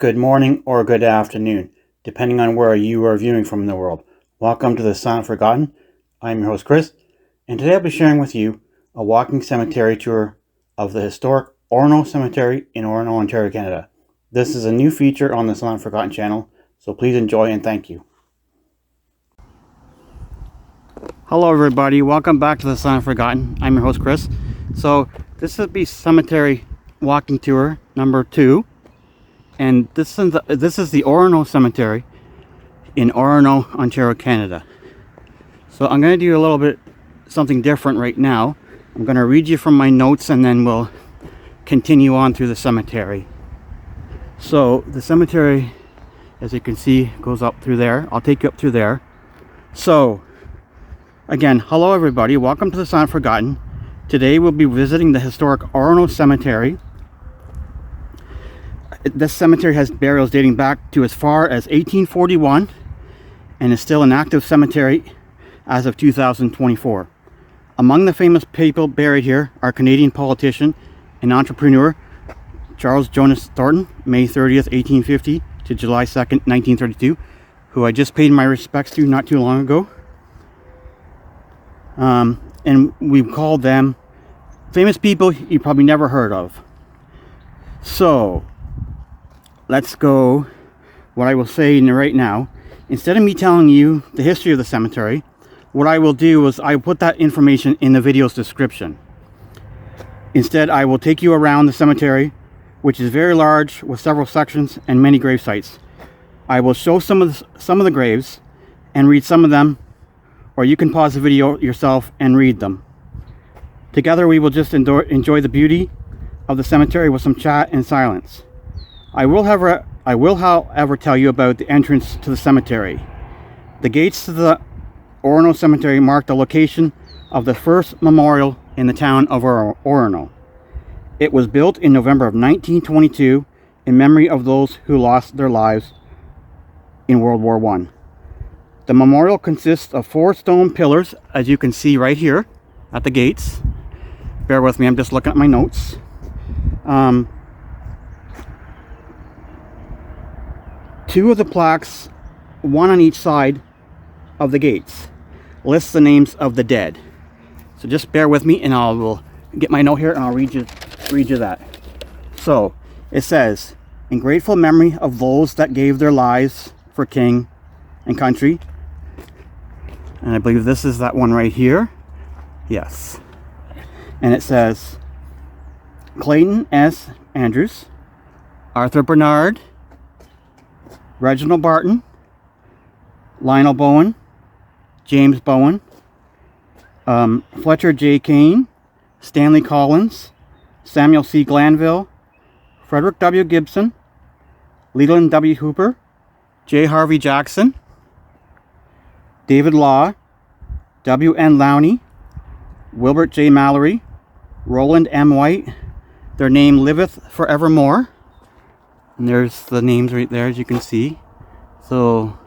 good morning, or good afternoon, depending on where you are viewing from in the world. Welcome to the Silent Forgotten. I'm your host, Chris, and today I'll be sharing with you a walking cemetery tour of the historic Orono Cemetery in Orono, Ontario, Canada. This is a new feature on the Silent Forgotten channel, so please enjoy and thank you. Hello everybody, welcome back to the Silent Forgotten. I'm your host, Chris. So this will be cemetery walking tour number 2. And this is the Orono Cemetery in Orono, Ontario, Canada. So I'm going to do a little bit something different right now. I'm going to read you from my notes and then we'll continue on through the cemetery. So the cemetery, as you can see, goes up through there. I'll take you up through there. So again, hello everybody, welcome to the Silent Forgotten. Today we'll be visiting the historic Orono Cemetery. This cemetery has burials dating back to as far as 1841 and is still an active cemetery as of 2024. Among the famous people buried here are Canadian politician and entrepreneur Charles Jonas Thornton, May 30th, 1850 to July 2nd, 1932, who I just paid my respects to not too long ago. And we called them famous people you probably never heard of. So let's go. What I will say right now, instead of me telling you the history of the cemetery, what I will do is I will put that information in the video's description. Instead, I will take you around the cemetery, which is very large with several sections and many grave sites. I will show some of the graves and read some of them, or you can pause the video yourself and read them. Together we will just enjoy the beauty of the cemetery with some chat and silence. I will, however, tell you about the entrance to the cemetery. The gates to the Orono Cemetery mark the location of the first memorial in the town of Orono. It was built in November of 1922 in memory of those who lost their lives in World War I. The memorial consists of 4 stone pillars, as you can see right here at the gates. Bear with me, I'm just looking at my notes. Two of the plaques, one on each side of the gates, lists the names of the dead. So just bear with me and I will get my note here and I'll read you that. So it says, in grateful memory of those that gave their lives for king and country. And I believe this is that one right here. Yes. And it says, Clayton S. Andrews, Arthur Bernard, Reginald Barton, Lionel Bowen, James Bowen, Fletcher J. Kane, Stanley Collins, Samuel C. Glanville, Frederick W. Gibson, Leland W. Hooper, J. Harvey Jackson, David Law, W. N. Lowney, Wilbert J. Mallory, Roland M. White. Their name liveth forevermore. And there's the names right there, as you can see. So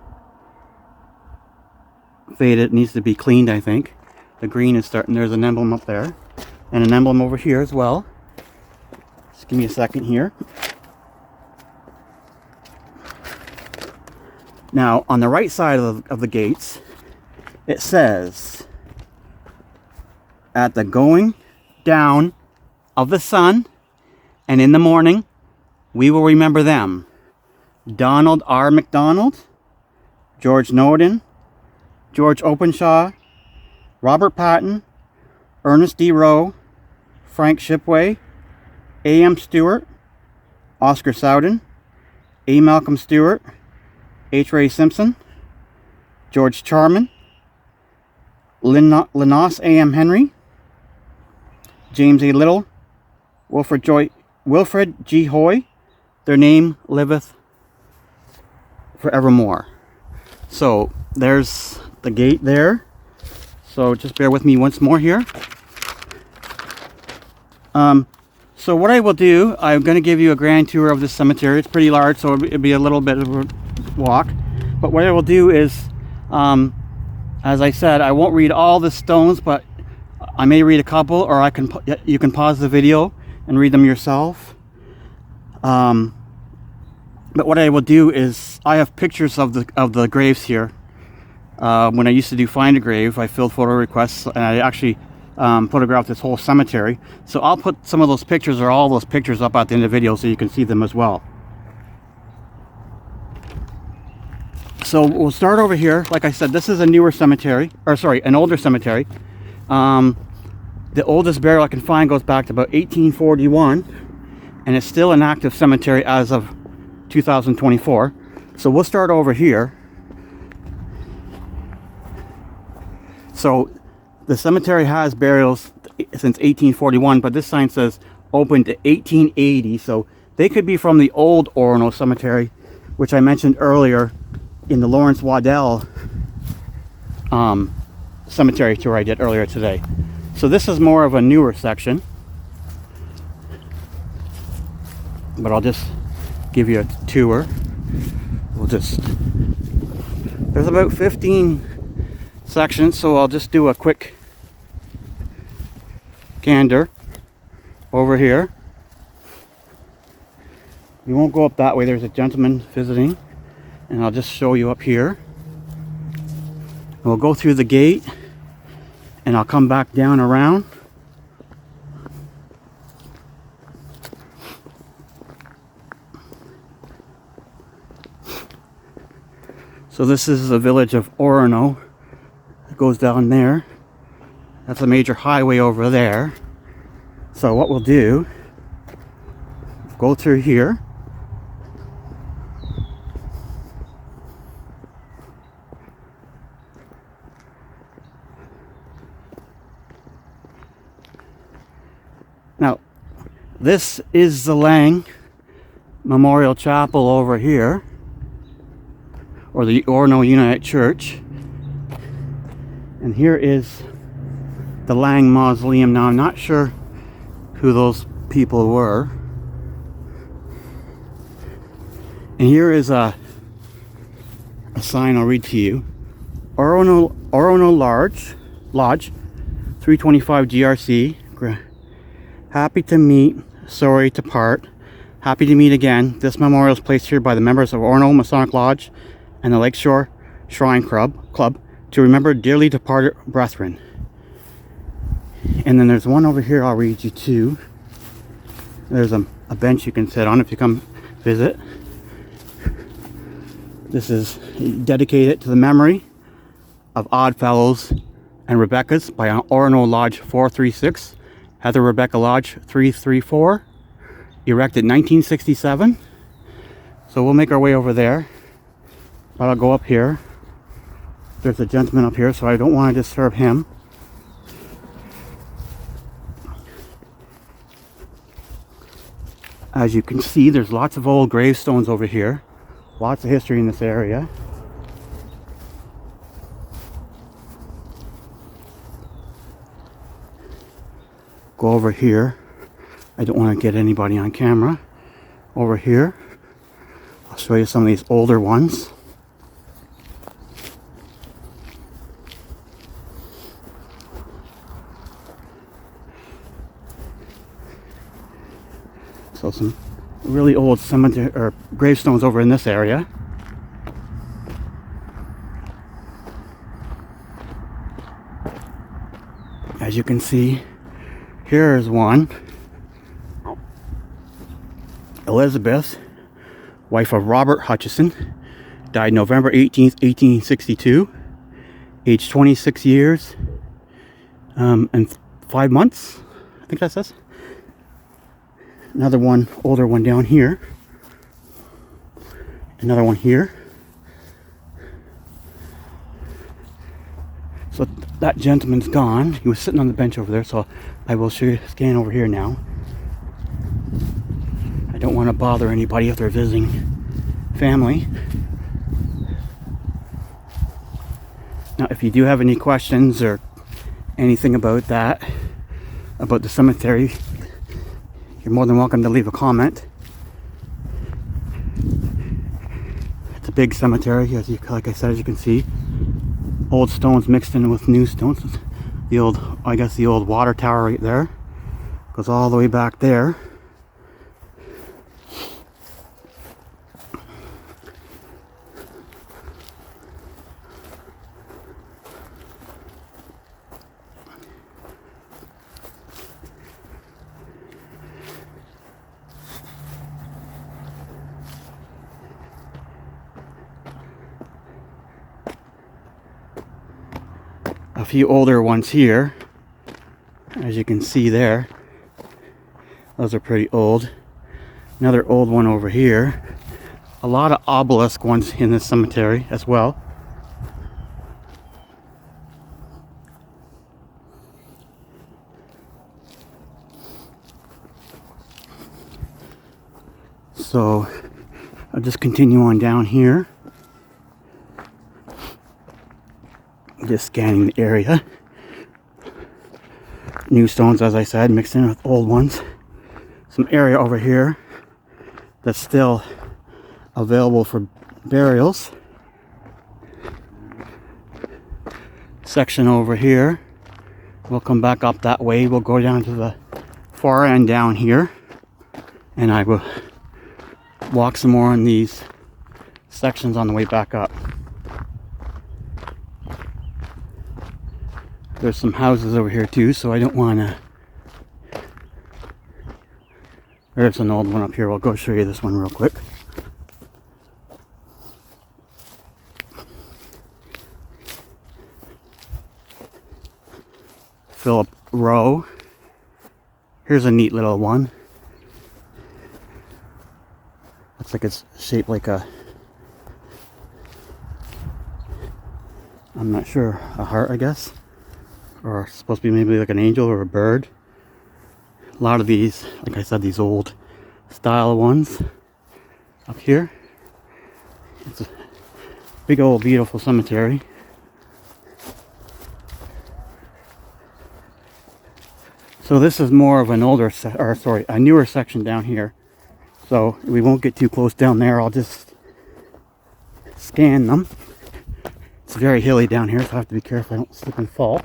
faded, needs to be cleaned, I think. The green is starting. There's an emblem up there and an emblem over here as well. Just give me a second here. Now on the right side of the gates, it says, at the going down of the sun and in the morning we will remember them: Donald R. McDonald, George Noden, George Openshaw, Robert Patton, Ernest D. Rowe, Frank Shipway, A. M. Stewart, Oscar Sowden, A. Malcolm Stewart, H. Ray Simpson, George Charman, Lenos A. M. Henry, James A. Little, Wilfred G. Hoy. Their name liveth forevermore. So there's the gate there. So just bear with me once more here. So what I will do, I'm going to give you a grand tour of this cemetery. It's pretty large, so it'll be a little bit of a walk. But what I will do is, as I said, I won't read all the stones, but I may read a couple, or you can pause the video and read them yourself. But what I will do is, I have pictures of the graves here. When I used to do Find a Grave, I filled photo requests, and I actually photographed this whole cemetery. So I'll put some of those pictures, or all those pictures, up at the end of the video so you can see them as well. So we'll start over here. Like I said, this is a newer cemetery, or sorry, an older cemetery. The oldest burial I can find goes back to about 1841, and it's still an active cemetery as of 2024. So we'll start over here. So the cemetery has burials since 1841, but this sign says open to 1880. So they could be from the Old Orono Cemetery, which I mentioned earlier in the Lawrence Waddell cemetery tour I did earlier today. So this is more of a newer section, but I'll just give you a tour. There's about 15 sections, so I'll just do a quick gander over here. We won't go up that way, there's a gentleman visiting, and I'll just show you up here. We'll go through the gate, and I'll come back down around. So this is the village of Orono. It goes down there. That's a major highway over there. So what we'll do, go through here. Now, this is the Lang Memorial Chapel over here, or the Orono United Church. And here is the Lang Mausoleum. Now, I'm not sure who those people were. And here is a sign I'll read to you. Orono Lodge, 325 GRC. Happy to meet, sorry to part. Happy to meet again. This memorial is placed here by the members of Orono Masonic Lodge and the Lakeshore Shrine Club to remember dearly departed brethren. And then there's one over here I'll read you to. There's a bench you can sit on if you come visit. This is dedicated to the memory of Oddfellows and Rebecca's by Orono Lodge 436. Heather Rebecca Lodge 334, erected 1967. So we'll make our way over there, but I'll go up here. There's a gentleman up here, so I don't want to disturb him. As you can see, there's lots of old gravestones over here. Lots of history in this area. Go over here. I don't want to get anybody on camera. Over here, I'll show you some of these older ones. So some really old cemetery or gravestones over in this area. As you can see, here is one. Elizabeth, wife of Robert Hutchison, died November 18th, 1862, age 26 years and 5 months, I think that says. Another one, older one down here. Another one here. So that gentleman's gone. He was sitting on the bench over there, so I will scan over here now. I don't want to bother anybody if they're visiting family. Now, if you do have any questions or anything about that, about the cemetery, you're more than welcome to leave a comment. It's a big cemetery, like I said, as you can see. Old stones mixed in with new stones. The old, I guess the old water tower right there goes all the way back there. a few older ones here, as you can see there. Those are pretty old. Another old one over here. A lot of obelisk ones in this cemetery as well. So I'll just continue on down here. Just scanning the area. New stones, as I said, mixed in with old ones. Some area over here that's still available for burials. Section over here. We'll come back up that way. We'll go down to the far end down here, and I will walk some more on these sections on the way back up. There's some houses over here too, so I don't want to. There's an old one up here. I'll go show you this one real quick. Philip Rowe. Here's a neat little one. Looks like it's shaped like a, I'm not sure, a heart, I guess. Or supposed to be maybe like an angel or a bird. A lot of these, like I said, these old style ones up here. It's a big old beautiful cemetery. So this is more of an older, a newer section down here. So we won't get too close down there. I'll just scan them. It's very hilly down here, so I have to be careful I don't slip and fall.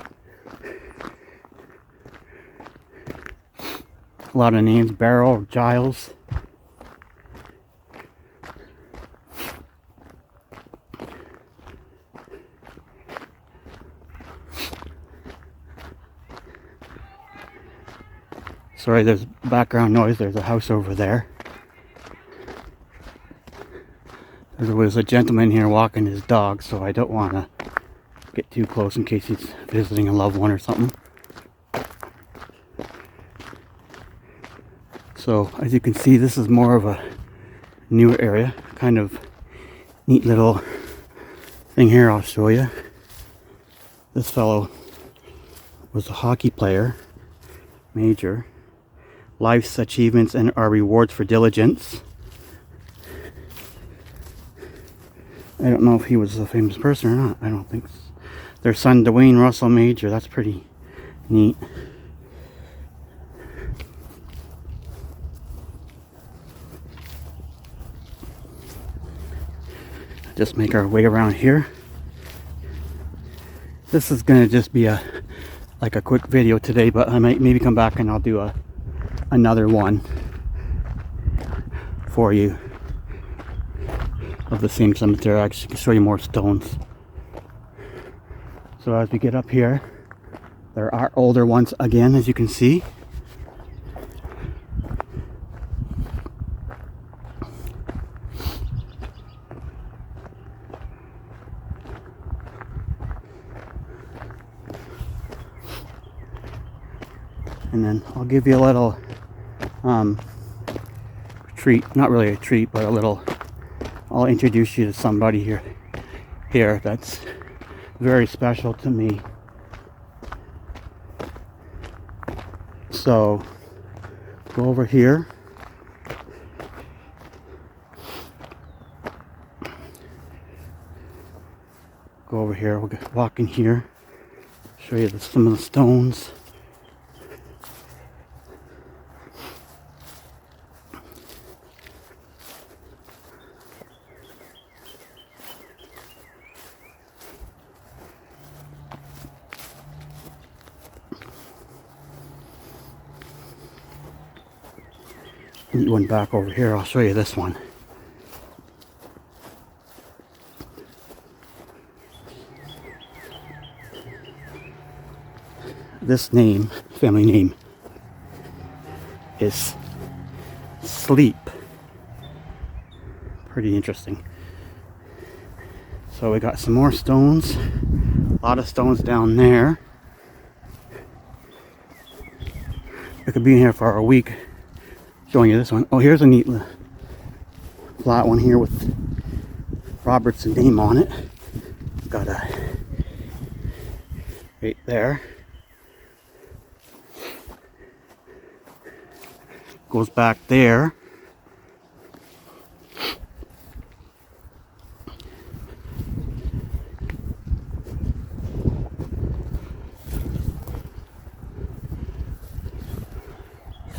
A lot of names: Barrow, Giles. Sorry, there's background noise. There's a house over there. There was a gentleman here walking his dog, so I don't want to get too close in case he's visiting a loved one or something. So, as you can see, this is more of a newer area. Kind of neat little thing here I'll show you. This fellow was a hockey player, major. Life's achievements and are rewards for diligence. I don't know if he was a famous person or not. I don't think so. Their son, Dwayne Russell Major. That's pretty neat. Just make our way around here. This is going to just be a quick video today, but I might maybe come back and I'll do another one for you of the same cemetery. I can show you more stones. So as we get up here, there are older ones again, as you can see. And then I'll give you a little treat, not really a treat, but a little, I'll introduce you to somebody here that's very special to me. So go over here. Go over here, we'll walk in here, show you some of the stones. Neat one back over here. I'll show you this one. This name, family name, is Sleep. Pretty interesting. So we got some more stones A lot of stones down there. I could be in here for a week showing you this one. Oh, here's a neat flat one here with Robert's name on it. Got a right there. Goes back there.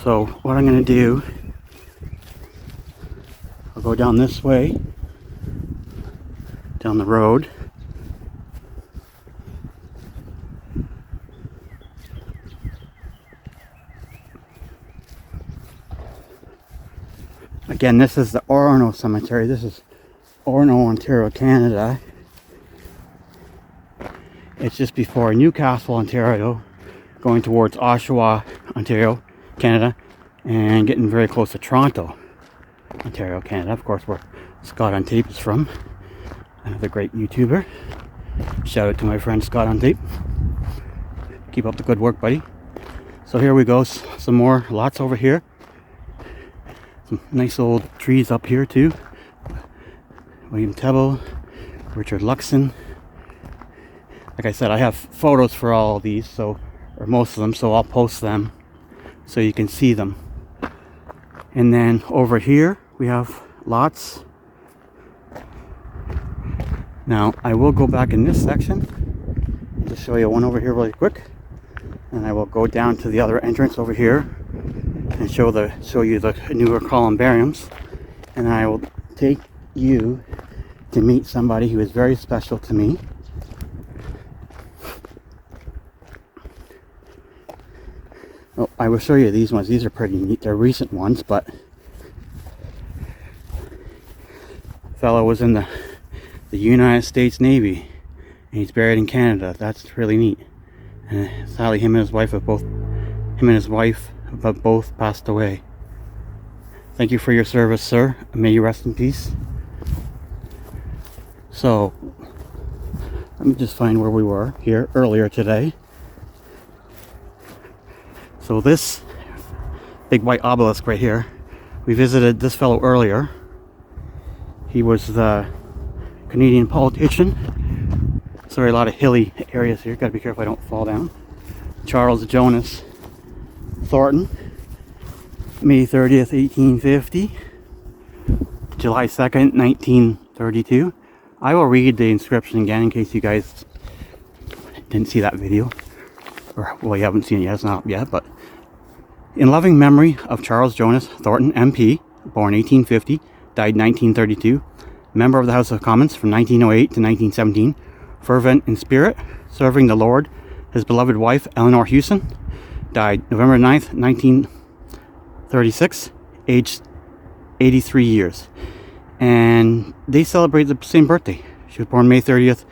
So what I'm going to do, I'll go down this way, down the road. Again, this is the Orono Cemetery. This is Orono, Ontario, Canada. It's just before Newcastle, Ontario, going towards Oshawa, Ontario, Canada, and getting very close to Toronto, Ontario, Canada. Of course, where Scott on Tape is from. Another great YouTuber. Shout out to my friend Scott on Tape. Keep up the good work, buddy. So here we go. Some more lots over here. Some nice old trees up here too. William Tebble, Richard Luxon. Like I said, I have photos for all of these, or most of them, so I'll post them so you can see them. And then over here we have lots. Now I will go back in this section and just show you one over here really quick, and I will go down to the other entrance over here and show you the newer columbariums, and I will take you to meet somebody who is very special to me. Oh, I will show you these ones. These are pretty neat. They're recent ones, but the fellow was in the United States Navy, and he's buried in Canada. That's really neat. And sadly, him and his wife have both passed away. Thank you for your service, sir. May you rest in peace. So, let me just find where we were here earlier today. So this big white obelisk right here, we visited this fellow earlier. He was the Canadian politician. Sorry, a lot of hilly areas here. Gotta be careful I don't fall down. Charles Jonas Thornton, May 30th, 1850, July 2nd, 1932. I will read the inscription again in case you guys didn't see that video. Or, well, you haven't seen it yet, it's not up yet, but in loving memory of Charles Jonas Thornton, MP, born 1850, died 1932, member of the House of Commons from 1908 to 1917, fervent in spirit, serving the Lord, his beloved wife, Eleanor Hewson, died November 9th, 1936, aged 83 years. And they celebrate the same birthday. She was born May 30th,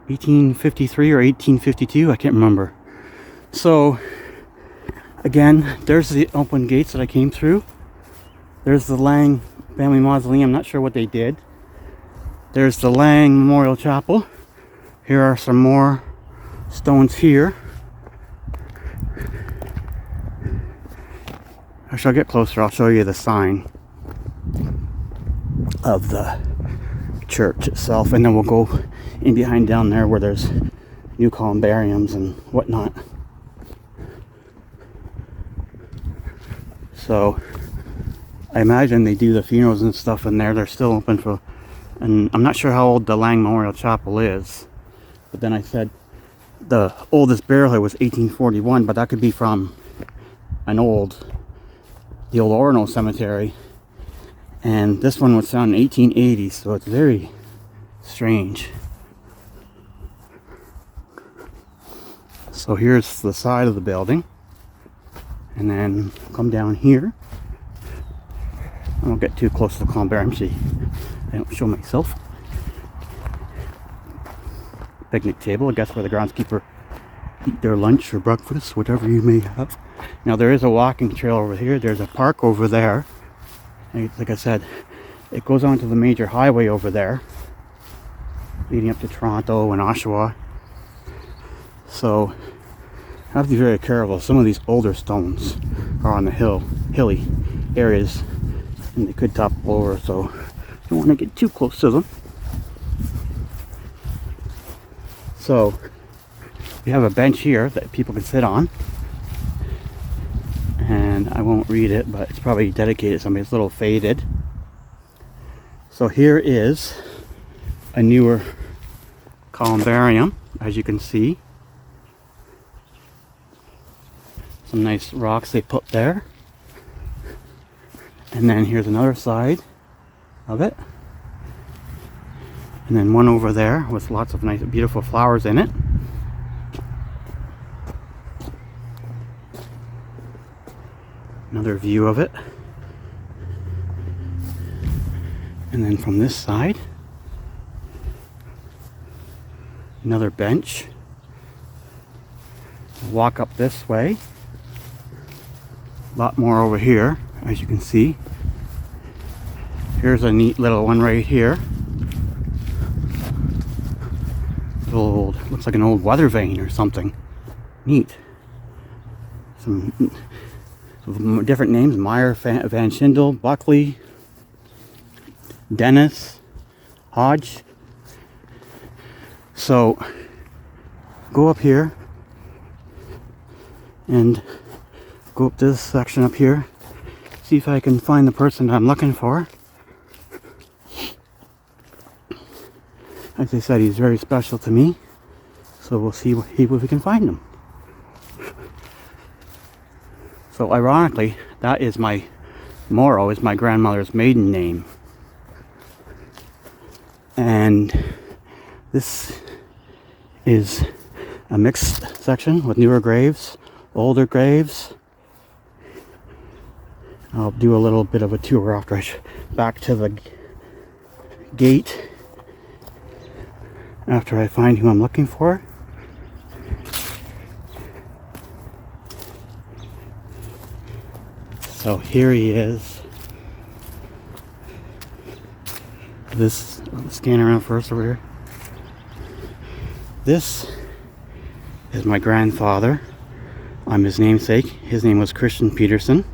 1853 or 1852, I can't remember. So, again, there's the open gates that I came through. There's the Lang family mausoleum. I'm not sure what they did. There's the Lang Memorial Chapel. Here are some more stones here. I shall get closer. I'll show you the sign of the church itself, and then we'll go in behind down there where there's new columbariums and whatnot. So I imagine they do the funerals and stuff in there. They're still open for, and I'm not sure how old the Lang Memorial Chapel is, but then I said the oldest burial was 1841, but that could be from the Old Orono Cemetery, and this one was found in 1880, so it's very strange. So here's the side of the building, and then come down here. I won't get too close to the columbarium, see I don't show myself. Picnic table, I guess where the groundskeeper eat their lunch or breakfast, whatever you may have. Now there is a walking trail over here. There's a park over there. And like I said, it goes onto the major highway over there, leading up to Toronto and Oshawa. So I have to be very careful. Some of these older stones are on the hilly areas, and they could topple over, so I don't want to get too close to them. So we have a bench here that people can sit on, and I won't read it, but it's probably dedicated to somebody. It's a little faded. So here is a newer columbarium, as you can see. Some nice rocks they put there. And then here's another side of it. And then one over there with lots of nice, beautiful flowers in it. Another view of it. And then from this side, another bench. Walk up this way. A lot more over here, as you can see. Here's a neat little one right here. Old, looks like an old weather vane or something. Neat. Some different names: Meyer, Van Schindel, Buckley, Dennis, Hodge. So go up here and go up this section up here, see if I can find the person I'm looking for. As I said, he's very special to me, so we'll see if we can find him. So ironically, that is my Morrow, is my grandmother's maiden name. And this is a mixed section with newer graves, older graves. I'll do a little bit of a tour after I back to the gate after I find who I'm looking for. So here he is. This, let's scan around first over here. This is my grandfather. I'm his namesake. His name was Christian Peterson.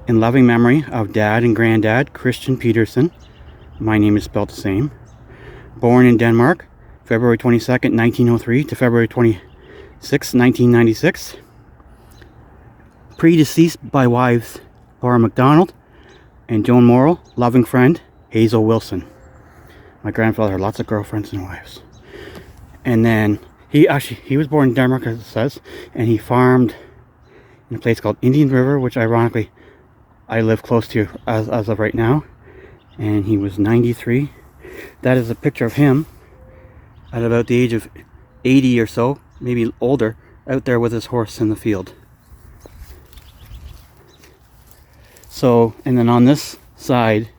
In loving memory of Dad and Granddad, Christian Peterson. My name is spelled the same. Born in Denmark, February 22nd, 1903 to February 26th, 1996. Predeceased by wives Laura MacDonald and Joan Morrow, loving friend Hazel Wilson. My grandfather had lots of girlfriends and wives. And then he was born in Denmark, as it says, and he farmed in a place called Indian River, which ironically I live close to as of right now. And he was 93. That is a picture of him at about the age of 80 or so, maybe older, out there with his horse in the field. So, and then on this side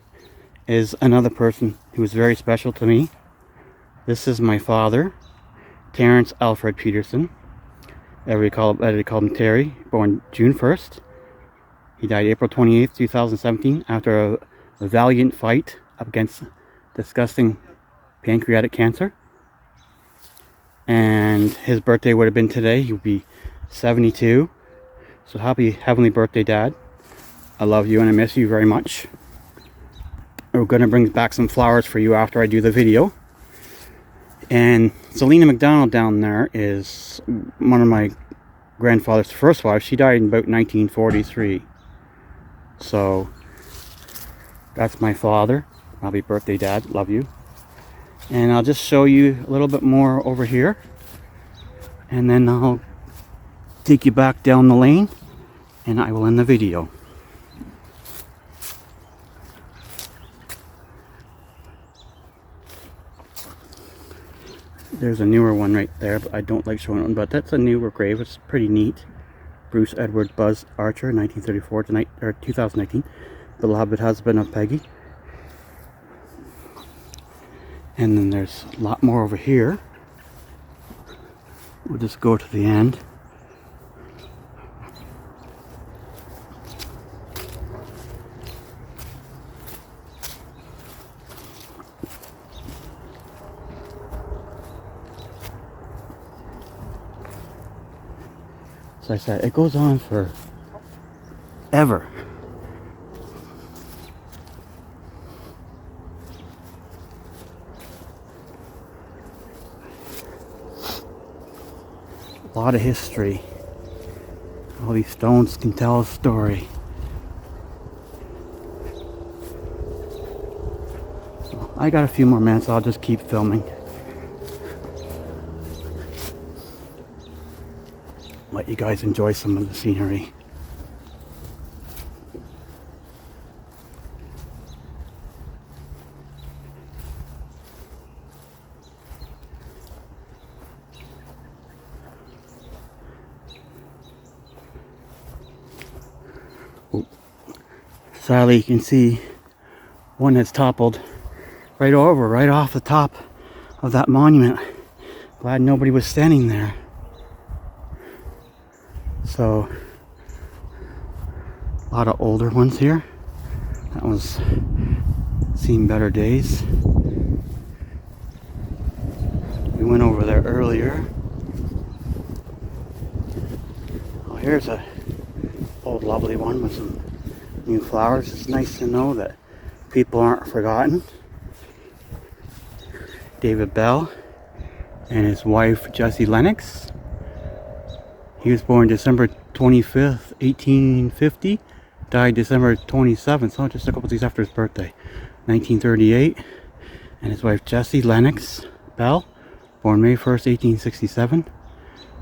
is another person who was very special to me. This is my father, Terence Alfred Peterson. Everybody called him Terry, born June 1st. He died April 28th, 2017, after a valiant fight up against disgusting pancreatic cancer. And his birthday would have been today. He would be 72. So happy heavenly birthday, Dad. I love you and I miss you very much. We're going to bring back some flowers for you after I do the video. And Selena McDonald down there is one of my grandfather's first wives. She died in about 1943. So that's my father. Happy birthday, Dad. Love you. And I'll just show you a little bit more over here. And then I'll take you back down the lane and I will end the video. There's a newer one right there, but I don't like showing it, but that's a newer grave. It's pretty neat. Bruce Edward Buzz Archer, 1934 to 2019. Beloved husband of Peggy. And then there's a lot more over here. We'll just go to the end. As I said, it goes on for ever. A lot of history. All these stones can tell a story. So I got a few more minutes, I'll just keep filming. Let you guys enjoy some of the scenery. Sadly, you can see one that's toppled right off the top of that monument. Glad nobody was standing there. So, a lot of older ones here. That one's seen better days. We went over there earlier. Oh, here's a old lovely one with some new flowers. It's nice to know that people aren't forgotten. David Bell and his wife Jessie Lennox. He was born December 25th, 1850. Died December 27th, so just a couple days after his birthday, 1938. And his wife Jessie Lennox Bell, born May 1st, 1867,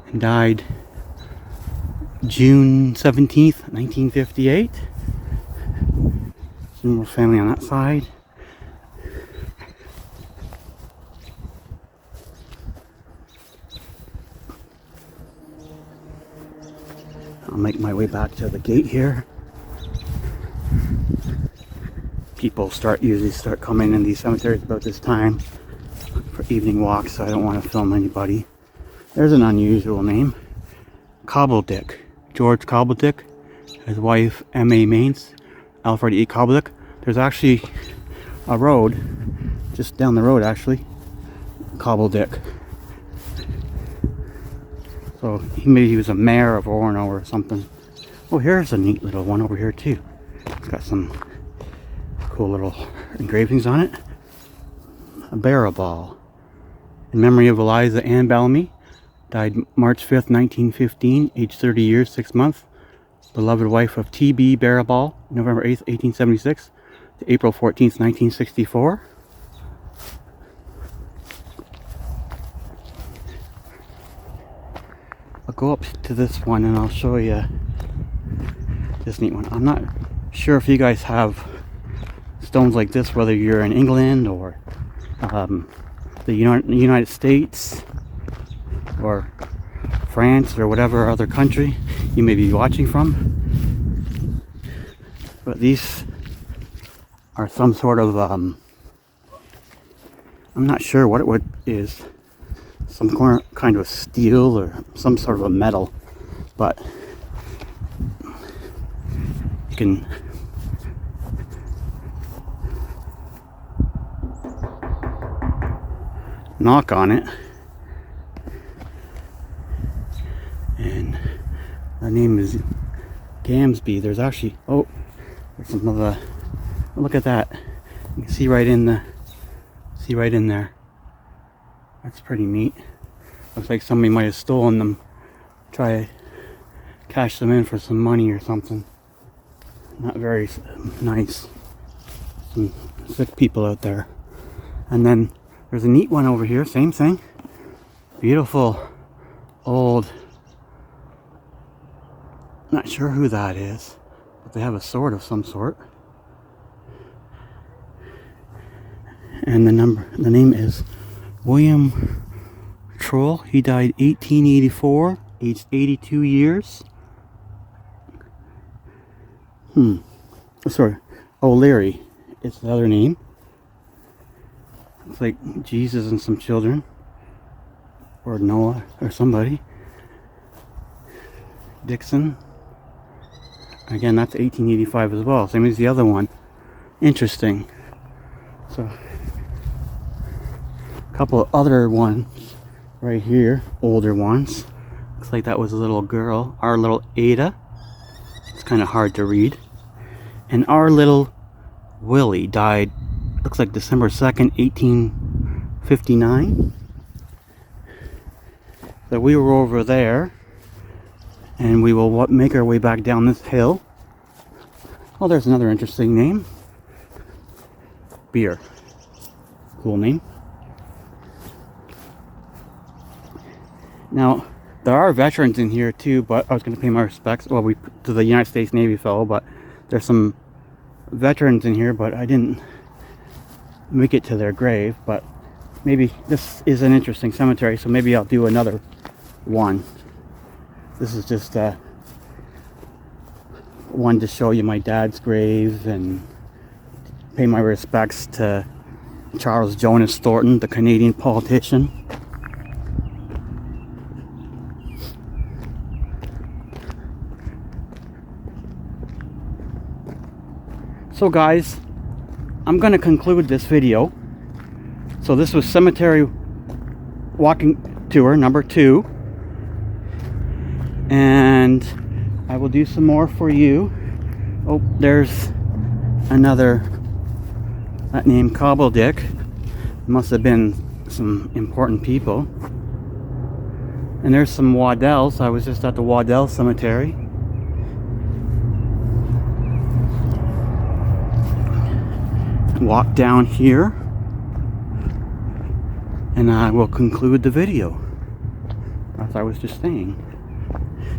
and died June 17th, 1958. Some more family on that side. I'll make my way back to the gate here. People usually start coming in these cemeteries about this time for evening walks, so I don't want to film anybody. There's an unusual name. Cobbledick. George Cobbledick. His wife M.A. Maines. Alfred E. Cobbledick. There's actually a road just down the road, actually. Cobbledick. So maybe he was a mayor of Orono or something. Oh, here's a neat little one over here too. It's got some cool little engravings on it. A barrel ball. In memory of Eliza Ann Bellamy. Died March 5th, 1915, age 30 years, 6 months. Beloved wife of T.B. Barrowball, November 8th, 1876 to April 14th, 1964. I'll go up to this one and I'll show you this neat one. I'm not sure if you guys have stones like this, whether you're in England or the United States or France or whatever other country you may be watching from. But these are some sort of I'm not sure what it is. Some kind of steel or some sort of a metal, but you can knock on it, and the name is Gamsby. There's actually there's some of the, look at that. You can see right in there. That's pretty neat. Looks like somebody might have stolen them. Try to cash them in for some money or something. Not very nice. Some sick people out there. And then there's a neat one over here. Same thing. Beautiful old. Not sure who that is, but they have a sword of some sort. And the name is William Troll. He died 1884, aged 82 years. Sorry, O'Leary is the other name. It's like Jesus and some children, or Noah, or somebody. Dixon. Again, that's 1885 as well, same as the other one. Interesting. So, a couple of other ones right here, older ones. Looks like that was a little girl, our little Ada. It's kind of hard to read. And our little Willie died, looks like December 2nd, 1859. So we were over there, and we will make our way back down this hill. Oh, there's another interesting name. Beer. Cool name. Now, there are veterans in here too, but I was going to pay my respects, well, to the United States Navy fellow, but there's some veterans in here, but I didn't make it to their grave. But maybe this is an interesting cemetery, so maybe I'll do another one. This is just one to show you my dad's grave and pay my respects to Charles Jonas Thornton, the Canadian politician. So guys, I'm going to conclude this video. So this was cemetery walking tour number 2. And I will do some more for you. Oh, there's another, that name Cobbledick. Must have been some important people. And there's some Waddells. I was just at the Waddell Cemetery. Walk down here, and I will conclude the video, as I was just saying.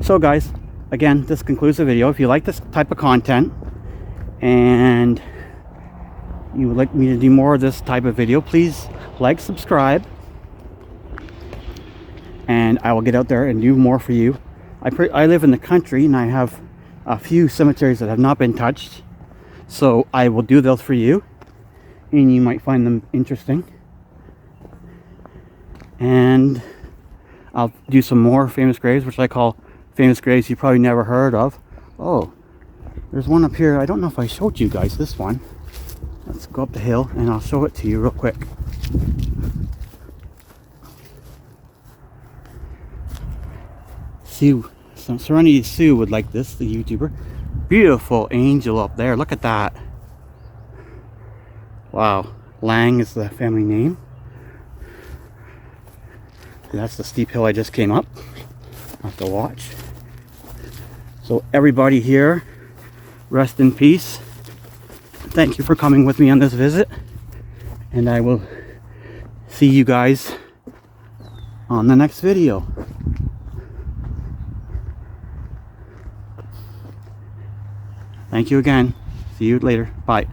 So guys, again, this concludes the video. If you like this type of content and you would like me to do more of this type of video, please like, subscribe, and I will get out there and do more for you. I live in the country, and I have a few cemeteries that have not been touched, so I will do those for you, and you might find them interesting. And I'll do some more famous graves, which I call famous graves you probably never heard of. Oh, there's one up here. I don't know if I showed you guys this one. Let's go up the hill and I'll show it to you real quick. Sue, Serenity Sue would like this, the YouTuber. Beautiful angel up there. Look at that. Wow, Lang is the family name. That's the steep hill I just came up. I'll have to watch. So everybody here, rest in peace. Thank you for coming with me on this visit. And I will see you guys on the next video. Thank you again. See you later. Bye.